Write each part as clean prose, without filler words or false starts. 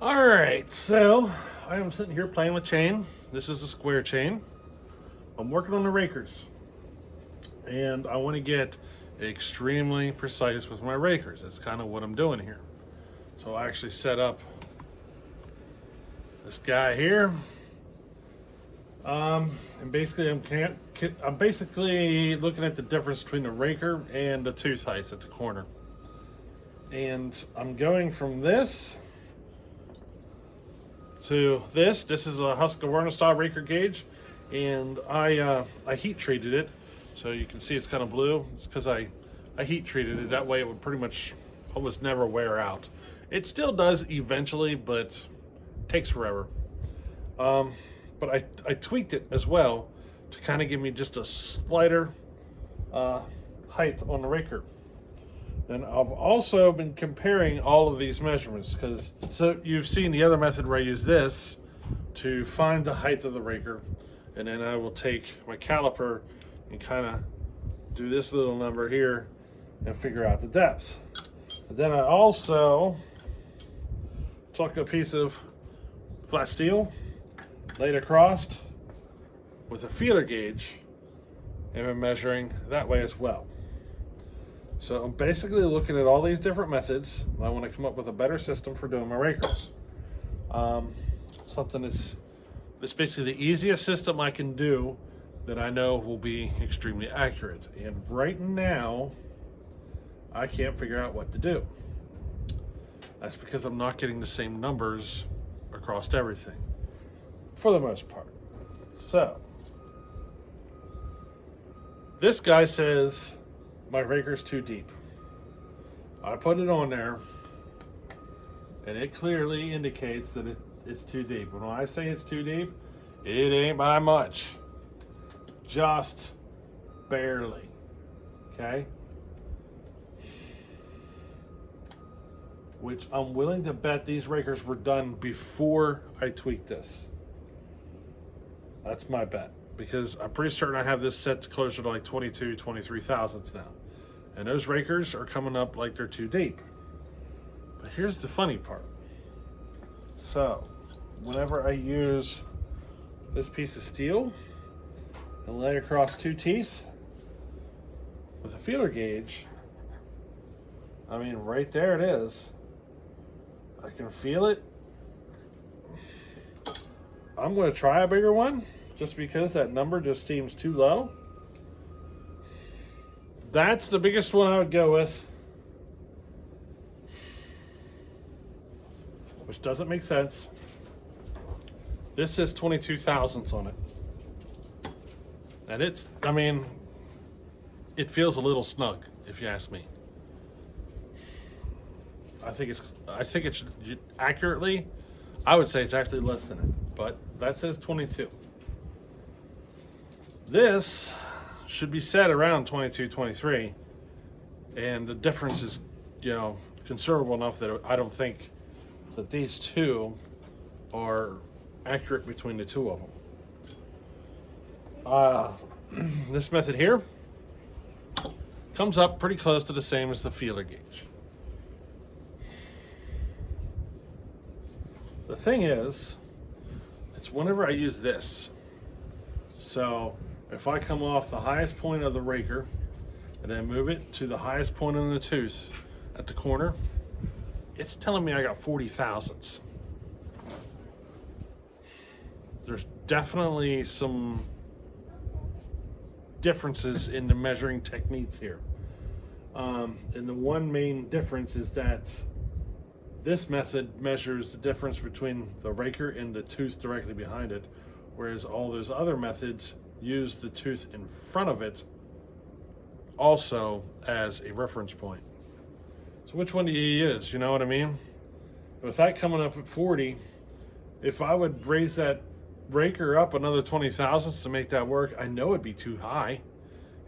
All right, so I am sitting here playing with chain. This is a square chain. I'm working on the rakers, and I want to get extremely precise with my rakers. That's kind of what I'm doing here. So I actually set up this guy here, and basically I'm basically looking at the difference between the raker and the tooth heights at the corner, and I'm going from this to this. This is a Husqvarna style raker gauge, and I heat treated it, so you can see it's kind of blue. It's because I heat treated it. That way it would pretty much almost never wear out. It still does eventually, but takes forever. But I tweaked it as well to kind of give me just a slighter height on the raker. And I've also been comparing all of these measurements because so you've seen the other method where I use this to find the height of the raker, and then I will take my caliper and kind of do this little number here and figure out the depth. But then I also took a piece of flat steel, laid across with a feeler gauge, and I'm measuring that way as well. So I'm basically looking at all these different methods. I want to come up with a better system for doing my rakers. Something that's basically the easiest system I can do that I know will be extremely accurate. And right now, I can't figure out what to do. That's because I'm not getting the same numbers across everything, for the most part. So, this guy says my raker's too deep. I put it on there, and it clearly indicates that it's too deep. When I say it's too deep, it ain't by much. Just barely. Okay? Which I'm willing to bet these rakers were done before I tweaked this. That's my bet. Because I'm pretty certain I have this set closer to like 22, 23 thousandths now. And those rakers are coming up like they're too deep. But here's the funny part. So, whenever I use this piece of steel and lay across two teeth with a feeler gauge, I mean, right there it is. I can feel it. I'm going to try a bigger one just because that number just seems too low. That's the biggest one I would go with, which doesn't make sense. This says 22 thousandths on it. And it feels a little snug, if you ask me. I think it should accurately, I would say it's actually less than it, but that says 22. This should be set around 22, 23, and the difference is, considerable enough that I don't think that these two are accurate between the two of them. This method here comes up pretty close to the same as the feeler gauge. The thing is, it's whenever I use this. So if I come off the highest point of the raker and then move it to the highest point on the tooth at the corner, it's telling me I got 40 thousandths. There's definitely some differences in the measuring techniques here. And the one main difference is that this method measures the difference between the raker and the tooth directly behind it, whereas all those other methods use the tooth in front of it also as a reference point. So which one do you use? You know what I mean? With that coming up at 40, if I would raise that raker up another 20 thousandths to make that work, I know it'd be too high.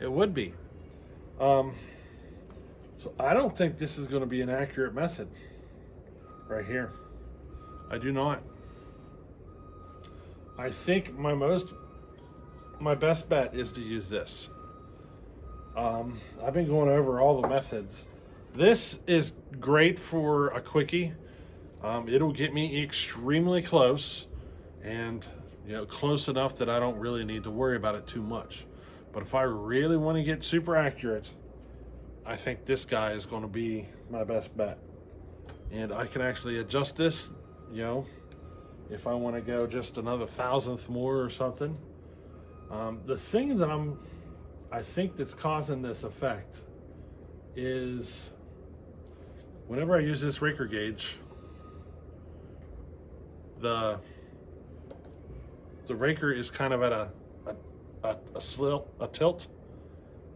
It would be. So I don't think this is going to be an accurate method right here. I do not. I think my best bet is to use this. I've been going over all the methods. This is great for a quickie. It'll get me extremely close, and close enough that I don't really need to worry about it too much. But if I really want to get super accurate, I think this guy is going to be my best bet. And I can actually adjust this, if I want to go just another thousandth more or something. The thing that I think that's causing this effect is whenever I use this raker gauge, the raker is kind of at a tilt,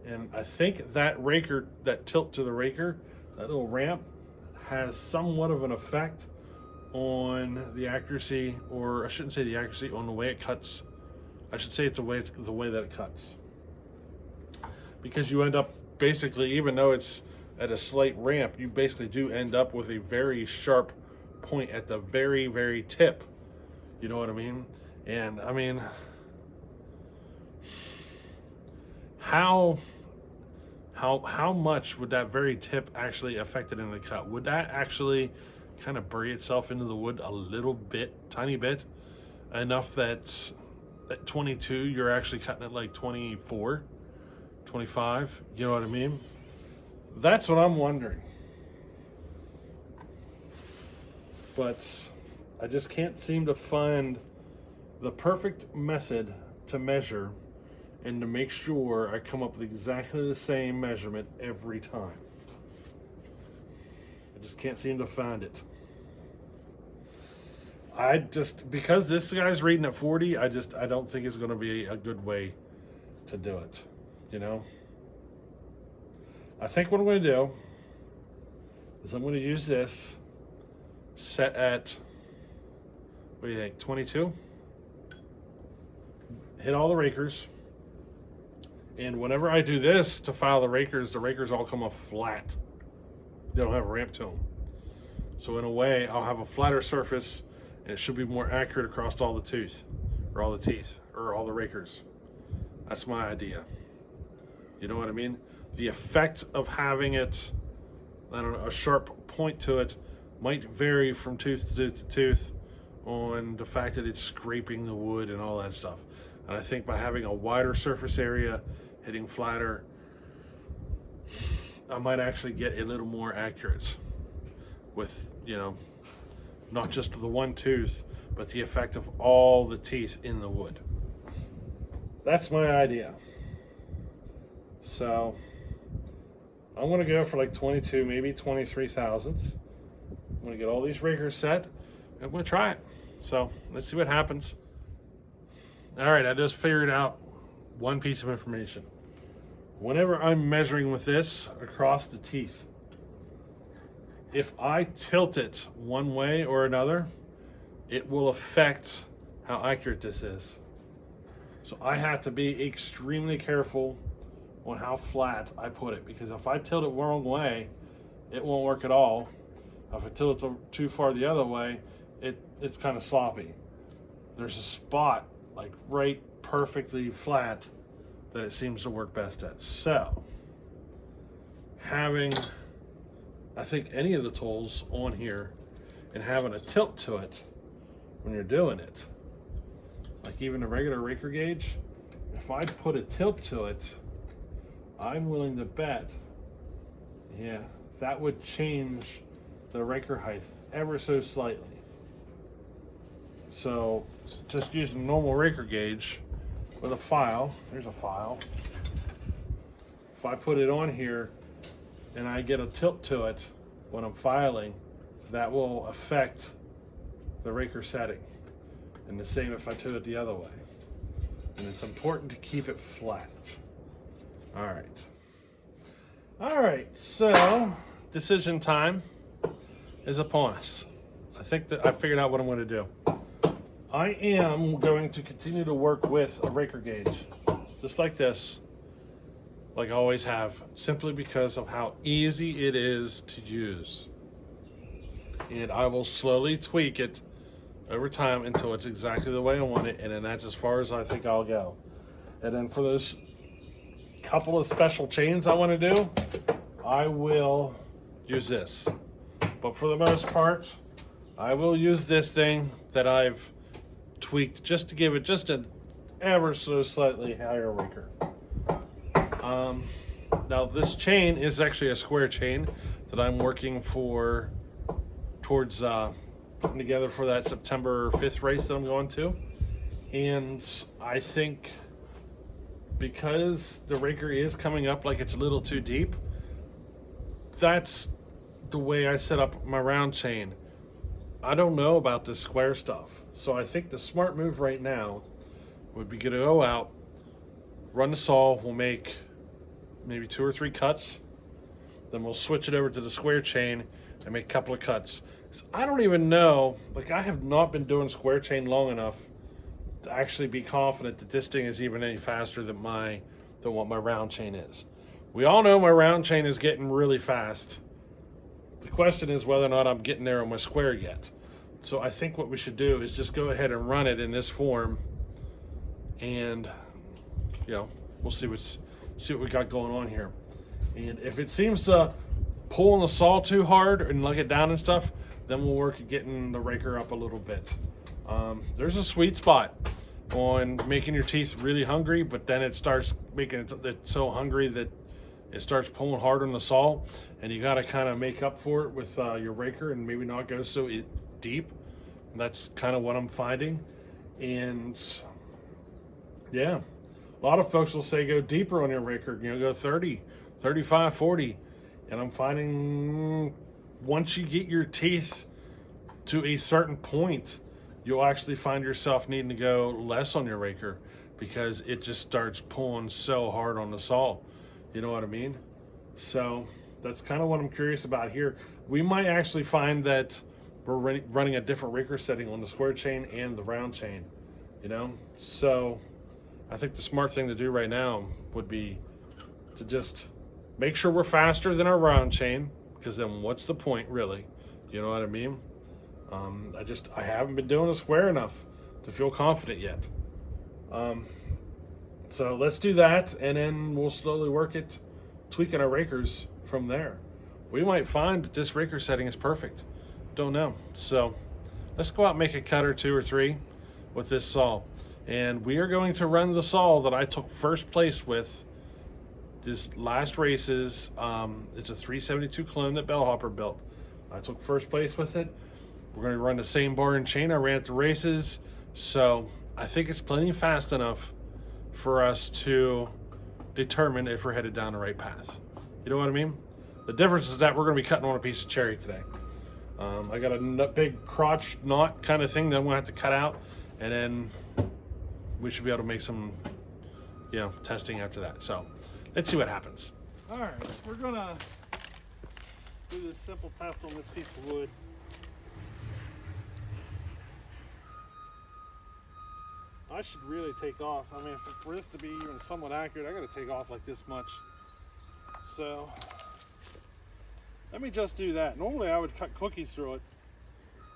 and I think that tilt to the raker, that little ramp, has somewhat of an effect on the accuracy, or I shouldn't say the accuracy, on the way it cuts. I should say it's the way that it cuts, because you end up basically, even though it's at a slight ramp, you basically do end up with a very sharp point at the very, very tip. You know what I mean? And I mean, how much would that very tip actually affect it in the cut? Would that actually kind of bury itself into the wood a little bit, tiny bit, enough that at 22 you're actually cutting it like 24, 25? You know what I mean? That's what I'm wondering. But I just can't seem to find the perfect method to measure and to make sure I come up with exactly the same measurement every time. I just can't seem to find it. Because this guy's reading at 40, I don't think it's going to be a good way to do it. I think what I'm going to do is I'm going to use this set at, what do you think, 22? Hit all the rakers. And whenever I do this to file the rakers all come off flat. They don't have a ramp to them. So in a way, I'll have a flatter surface, and it should be more accurate across all the teeth, or all the rakers. That's my idea. You know what I mean? The effect of having it, I don't know, a sharp point to it might vary from tooth to tooth to tooth on the fact that it's scraping the wood and all that stuff. And I think by having a wider surface area, hitting flatter, I might actually get a little more accurate with, not just the one tooth, but the effect of all the teeth in the wood. That's my idea. So I'm going to go for like 22, maybe 23 thousandths. I'm going to get all these rakers set, and I'm going to try it. So let's see what happens. All right, I just figured out one piece of information. Whenever I'm measuring with this across the teeth, if I tilt it one way or another, it will affect how accurate this is. So I have to be extremely careful on how flat I put it, because if I tilt it the wrong way, it won't work at all. If I tilt it too far the other way, it's kind of sloppy. There's a spot like right perfectly flat that it seems to work best at. So having, I think, any of the tools on here and having a tilt to it when you're doing it, like even a regular raker gauge, if I put a tilt to it, I'm willing to bet, that would change the raker height ever so slightly. So just using a normal raker gauge with a file, there's a file. If I put it on here and I get a tilt to it when I'm filing, that will affect the raker setting. And the same if I tilt it the other way. And it's important to keep it flat. All right, so decision time is upon us. I think that I figured out what I'm going to do. I am going to continue to work with a raker gauge, just like this, like I always have, simply because of how easy it is to use. And I will slowly tweak it over time until it's exactly the way I want it, and then that's as far as I think I'll go. And then for those couple of special chains I want to do, I will use this. But for the most part, I will use this thing that I've tweaked just to give it just an ever so slightly higher raker. Now this chain is actually a square chain that I'm working for towards putting together for that September 5th race that I'm going to. And I think because the raker is coming up like it's a little too deep, that's the way I set up my round chain. I don't know about this square stuff. So I think the smart move right now would be to go out, run the saw, we'll make maybe 2 or 3 cuts, then we'll switch it over to the square chain and make a couple of cuts. I don't even know, like I have not been doing square chain long enough to actually be confident that this thing is even any faster than what my round chain is. We all know my round chain is getting really fast. The question is whether or not I'm getting there on my square yet. So I think what we should do is just go ahead and run it in this form, and we'll see what we got going on here. And if it seems to pull on the saw too hard and let it down and stuff, then we'll work at getting the raker up a little bit. There's a sweet spot on making your teeth really hungry, but then it starts making it so hungry that it starts pulling hard on the saw, and you got to kind of make up for it with your raker and maybe not go so deep. And that's kind of what I'm finding. And yeah, a lot of folks will say go deeper on your raker, go 30, 35, 40. And I'm finding once you get your teeth to a certain point, you'll actually find yourself needing to go less on your raker because it just starts pulling so hard on the saw. You know what I mean? So that's kind of what I'm curious about here. We might actually find that we're running a different raker setting on the square chain and the round chain, So I think the smart thing to do right now would be to just make sure we're faster than our round chain, because then what's the point really? You know what I mean? I haven't been doing a square enough to feel confident yet. So let's do that, and then we'll slowly work it, tweaking our rakers from there. We might find that this raker setting is perfect. Don't know. So let's go out and make a cut or 2 or 3 with this saw. And we are going to run the saw that I took first place with this last races. It's a 372 clone that Bellhopper built. I took first place with it. We're going to run the same bar and chain I ran at the races. So I think it's plenty fast enough for us to determine if we're headed down the right path. You know what I mean? The difference is that we're going to be cutting on a piece of cherry today. I got a big crotch knot kind of thing that I'm going to have to cut out, and then we should be able to make some, testing after that. So let's see what happens. All right, we're going to do this simple test on this piece of wood. I should really take off. I mean, for this to be even somewhat accurate, I got to take off like this much. So let me just do that. Normally I would cut cookies through it,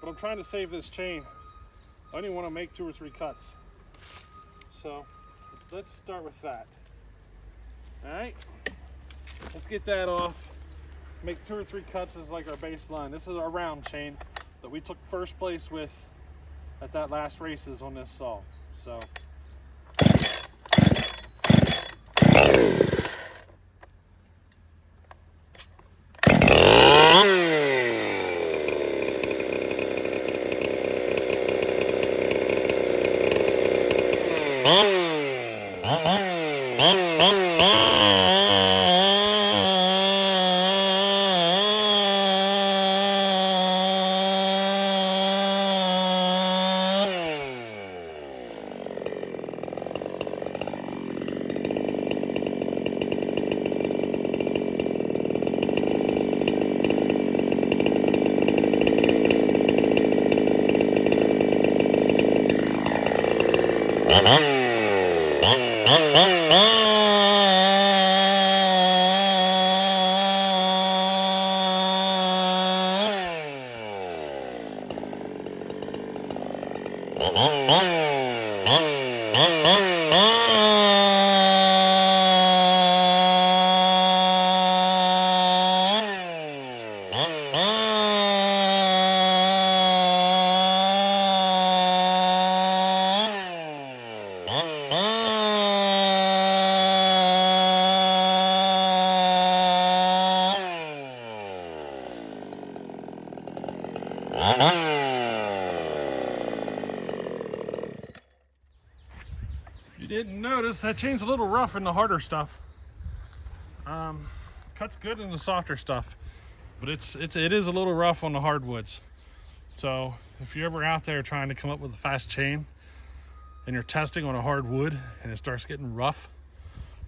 but I'm trying to save this chain. I only want to make 2 or 3 cuts. So let's start with that. All right, let's get that off. Make 2 or 3 cuts as like our baseline. This is our round chain that we took first place with at that last races on this saw. So didn't notice, that chain's a little rough in the harder stuff. Cuts good in the softer stuff, but it is a little rough on the hardwoods. So if you're ever out there trying to come up with a fast chain and you're testing on a hard wood and it starts getting rough,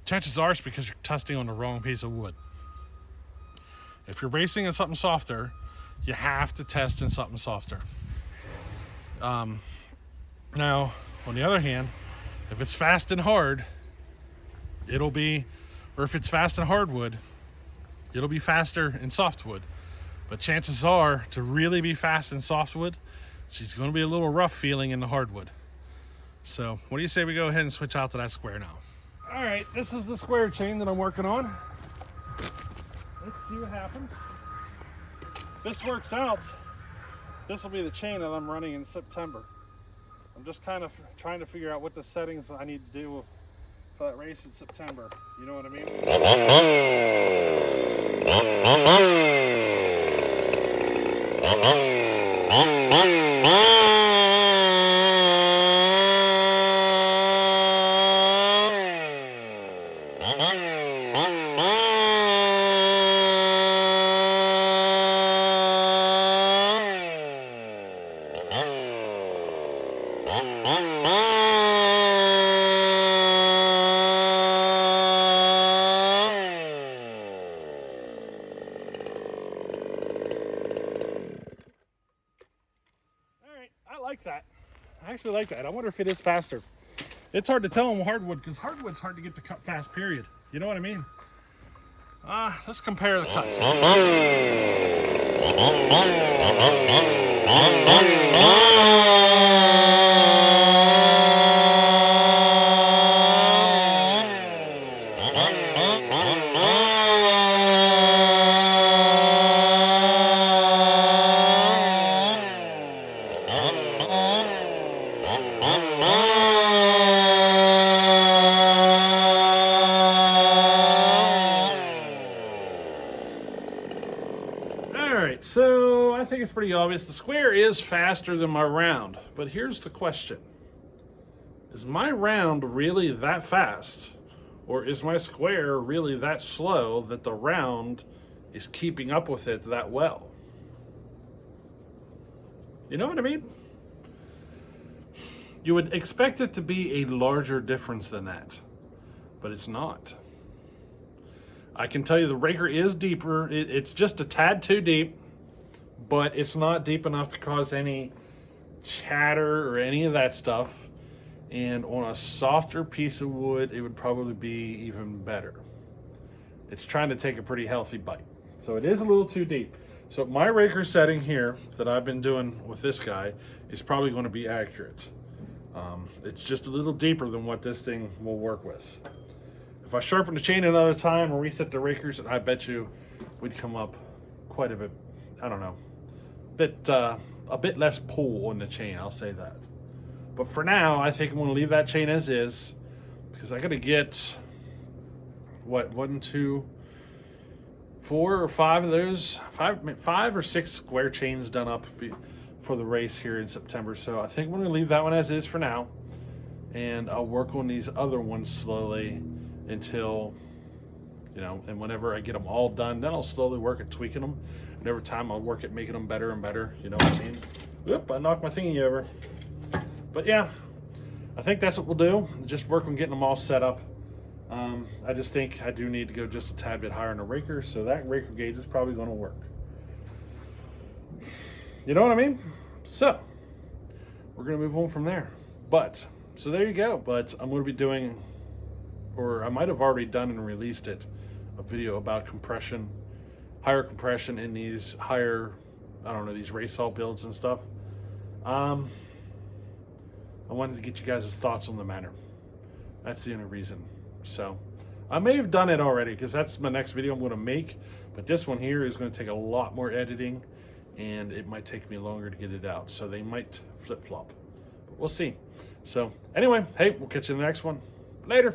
chances are it's because you're testing on the wrong piece of wood. If you're racing in something softer, you have to test in something softer. Now, on the other hand, if it's fast and hard, or if it's fast and hardwood, it'll be faster in softwood. But chances are, to really be fast in softwood, she's going to be a little rough feeling in the hardwood. So what do you say we go ahead and switch out to that square now? All right, this is the square chain that I'm working on. Let's see what happens. If this works out, this will be the chain that I'm running in September. I'm just kind of trying to figure out what the settings I need to do for that race in September. You know what I mean? I like that. I actually like that. I wonder if it is faster. It's hard to tell on hardwood because hardwood's hard to get to cut fast, period. You know what I mean? Let's compare the cuts. Alright, so I think it's pretty obvious. The square is faster than my round, but here's the question. Is my round really that fast? Or is my square really that slow that the round is keeping up with it that well? You know what I mean? You would expect it to be a larger difference than that, but it's not. I can tell you the raker is deeper. It's just a tad too deep, but it's not deep enough to cause any chatter or any of that stuff. And on a softer piece of wood, it would probably be even better. It's trying to take a pretty healthy bite. So it is a little too deep. So my raker setting here that I've been doing with this guy is probably going to be accurate. It's just a little deeper than what this thing will work with. If I sharpen the chain another time or reset the rakers, I bet you we'd come up quite a bit, I don't know, a bit less pull on the chain, I'll say that. But for now, I think I'm going to leave that chain as is because I got to get, what, 1, 2, 4 or 5 of those, five or 6 square chains done up for the race here in September. So I think I'm going to leave that one as is for now. And I'll work on these other ones slowly until, and whenever I get them all done, then I'll slowly work at tweaking them. And every time I'll work at making them better and better, you know what I mean? Whoop, I knocked my thingy over. But yeah, I think that's what we'll do. Just work on getting them all set up. I just think I do need to go just a tad bit higher in the raker, so that raker gauge is probably going to work. You know what I mean? So, we're going to move on from there. So there you go. But I'm going to be doing, or I might have already done and released it, a video about compression, higher compression in these higher, these race all builds and stuff. I wanted to get you guys' thoughts on the matter. That's the only reason. So, I may have done it already because that's my next video I'm going to make. But this one here is going to take a lot more editing and it might take me longer to get it out. So they might flip-flop. But we'll see. So, anyway, hey, we'll catch you in the next one. Later.